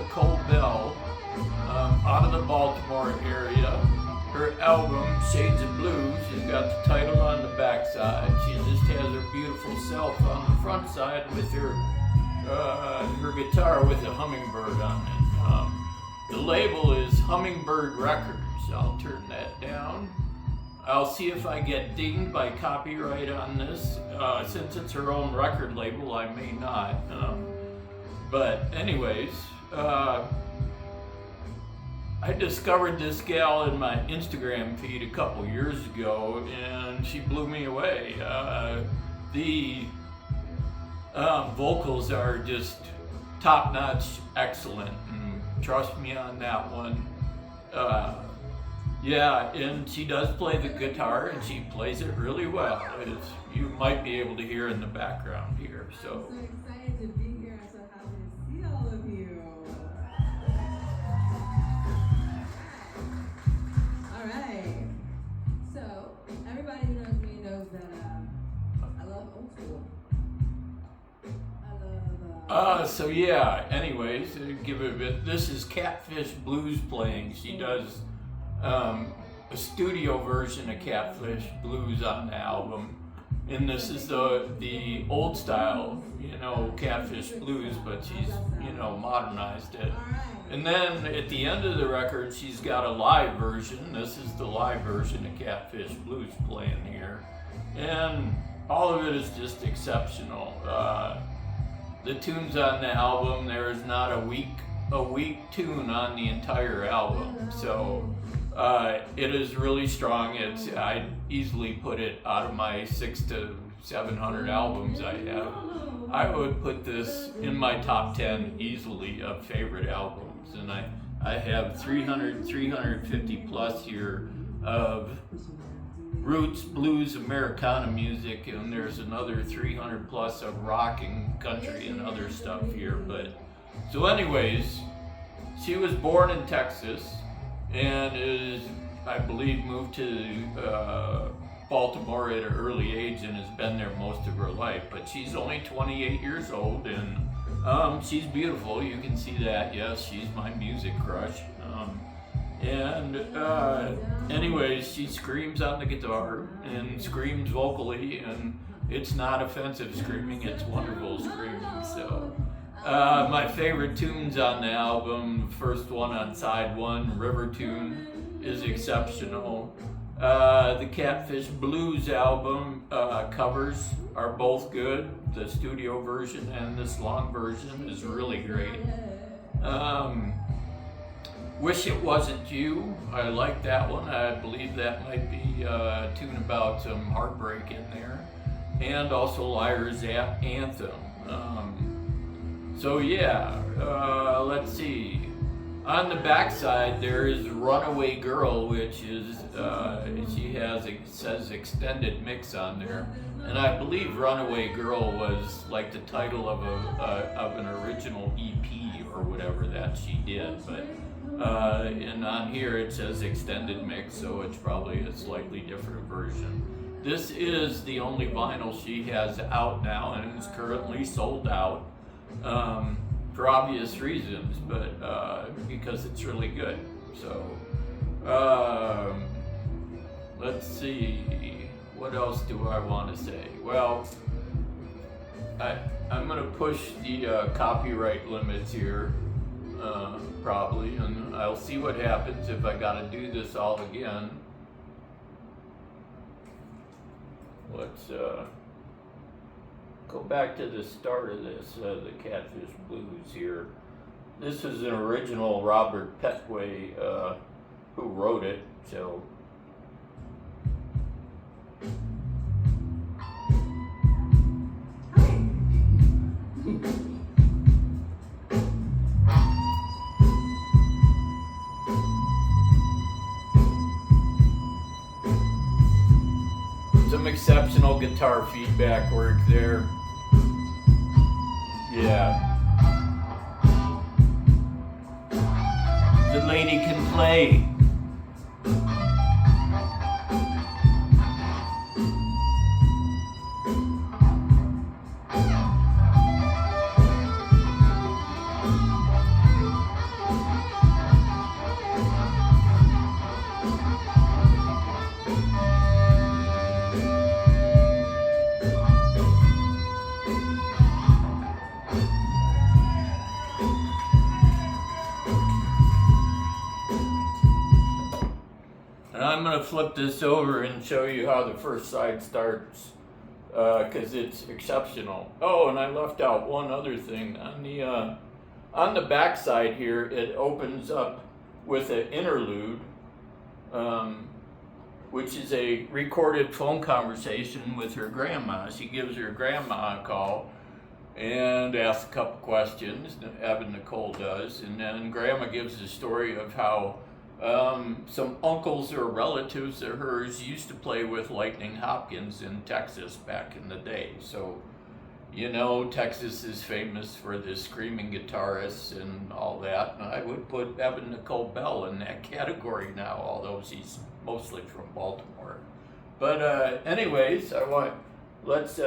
Nicole Bell, out of the Baltimore area. Her album, Shades of Blues, has got the title on the back side. She just has her beautiful self on the front side with her guitar with a hummingbird on it. The label is Hummingbird Records. I'll turn that down. I'll see if I get dinged by copyright on this. Since it's her own record label, I may not. But anyways, I discovered this gal in my Instagram feed a couple years ago, and she blew me away. The vocals are just top-notch, excellent, and trust me on that one. Yeah, and she does play the guitar, and she plays it really well, as you might be able to hear in the background here. So I'm so excited to be here. I'm so happy to see all of you. All right. So everybody who knows me knows that I love old school. I love. So yeah. Anyways, give it a bit. This is Catfish Blues playing. She does a studio version of Catfish Blues on the album, and this is the old style, Catfish Blues, but she's modernized it. And then at the end of the record, she's got a live version. This is the live version of Catfish Blues playing here, and all of it is just exceptional. The tunes on the album, there is not a weak tune on the entire album, so it is really strong. I'd easily put it out of my 600 to 700 albums I have. I would put this in my top 10 easily of favorite albums, and I have 350 plus here of roots, blues, Americana music, and there's another 300 plus of rock and country and other stuff here. But so anyways, she was born in Texas and is, I believe, moved to Baltimore at an early age and has been there most of her life. But she's only 28 years old, and she's beautiful. You can see that. Yes, she's my music crush. Anyways, she screams on the guitar and screams vocally, and it's not offensive screaming, it's wonderful screaming. So my favorite tunes on the album, the first one on side one, River Tune, is exceptional. The Catfish Blues album covers are both good. The studio version and this long version is really great. Wish It Wasn't You, I like that one. I believe that might be a tune about some heartbreak in there. And also Liar's Anthem. So yeah, let's see. On the backside there is Runaway Girl, which is, it says extended mix on there. And I believe Runaway Girl was like the title of an original EP or whatever that she did. But and on here it says extended mix, so it's probably a slightly different version. This is the only vinyl she has out now, and it's currently sold out for obvious reasons, but because it's really good. So let's see, what else do I want to say? Well, I'm going to push the copyright limits here. Probably, and I'll see what happens if I gotta do this all again. Let's go back to the start of this, the Catfish Blues here. This is an original Robert Petway who wrote it, so some exceptional guitar feedback work there. Yeah. The lady can play. flip this over and show you how the first side starts, because it's exceptional. Oh, and I left out one other thing. On the back side here, it opens up with an interlude, which is a recorded phone conversation with her grandma. She gives her grandma a call and asks a couple questions. Nicole does, and then grandma gives the story of how some uncles or relatives of hers used to play with Lightning Hopkins in Texas back in the day. So, you know, Texas is famous for the screaming guitarists and all that. And I would put Nicole Bell in that category now, although she's mostly from Baltimore. But anyways, let's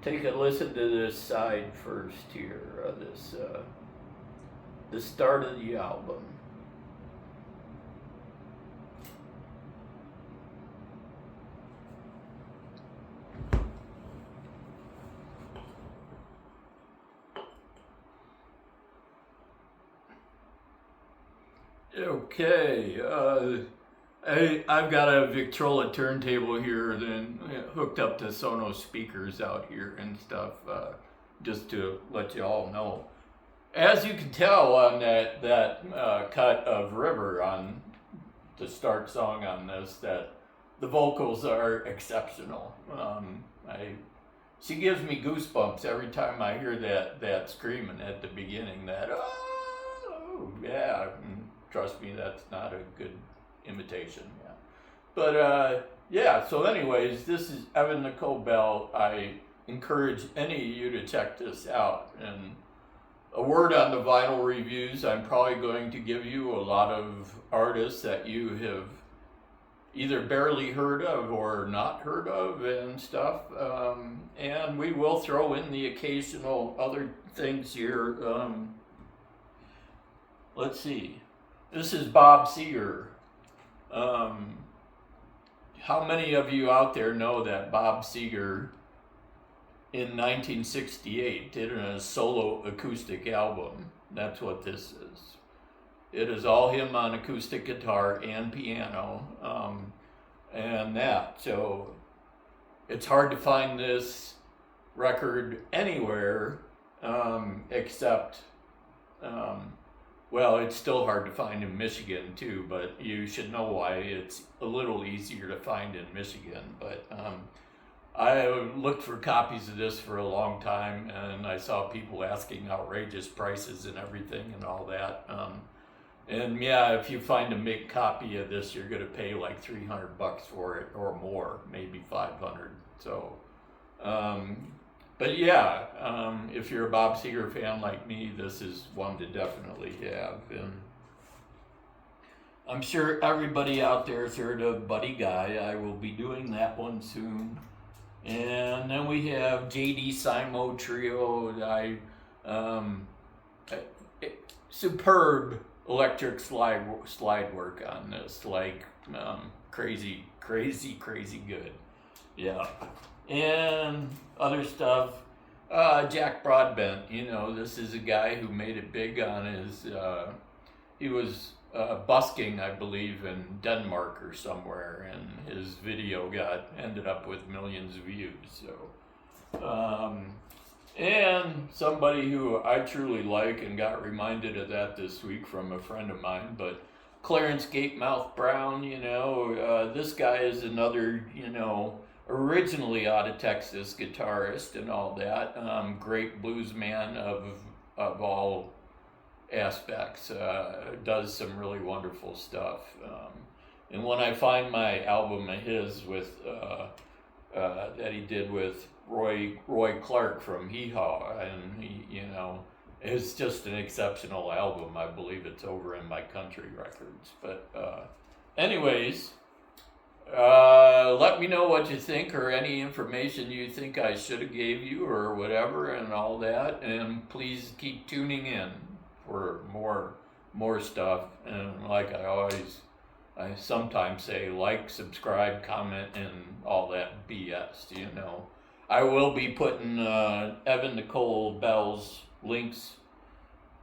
take a listen to this side first here. The start of the album. Okay, I've got a Victrola turntable here, then hooked up to Sonos speakers out here and stuff, just to let you all know. As you can tell on that cut of River on the start song on this, that the vocals are exceptional. She gives me goosebumps every time I hear that screaming at the beginning. Oh, yeah. Trust me, that's not a good imitation. Yeah. But yeah, so anyways, this is Nicole Bell. I encourage any of you to check this out. And a word on the vinyl reviews, I'm probably going to give you a lot of artists that you have either barely heard of or not heard of and stuff. And we will throw in the occasional other things here. Let's see. This is Bob Seger. How many of you out there know that Bob Seger in 1968 did a solo acoustic album? That's what this is. It is all him on acoustic guitar and piano, and that. So it's hard to find this record anywhere except well, it's still hard to find in Michigan too, but you should know why. It's a little easier to find in Michigan. But I looked for copies of this for a long time, and I saw people asking outrageous prices and everything and all that. And yeah, if you find a make copy of this, you're going to pay like $300 for it or more, maybe 500. So, but yeah, if you're a Bob Seger fan like me, this is one to definitely have. And I'm sure everybody out there has heard of Buddy Guy. I will be doing that one soon. And then we have J.D. Simo Trio. Superb electric slide work on this, like crazy good. Yeah. And other stuff, Jack Broadbent, you know, this is a guy who made it big on his, he was busking, I believe, in Denmark or somewhere, and his video ended up with millions of views. So, and somebody who I truly like and got reminded of that this week from a friend of mine, but Clarence Gatemouth Brown, you know, this guy is another, you know, originally out of Texas guitarist and all that, great blues man of all aspects, does some really wonderful stuff. And when I find my album of his with that he did with Roy Clark from Hee Haw, and he, you know, it's just an exceptional album. I believe it's over in my country records. But anyways, let me know what you think, or any information you think I should have gave you or whatever and all that, and please keep tuning in for more stuff. And like I sometimes say, like, subscribe, comment, and all that BS, you know. I will be putting Nicole Bell's links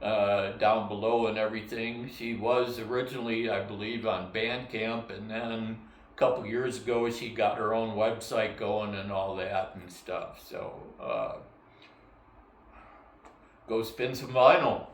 down below and everything. She was originally, I believe, on Bandcamp, and then a couple years ago she got her own website going and all that and stuff. So go spin some vinyl.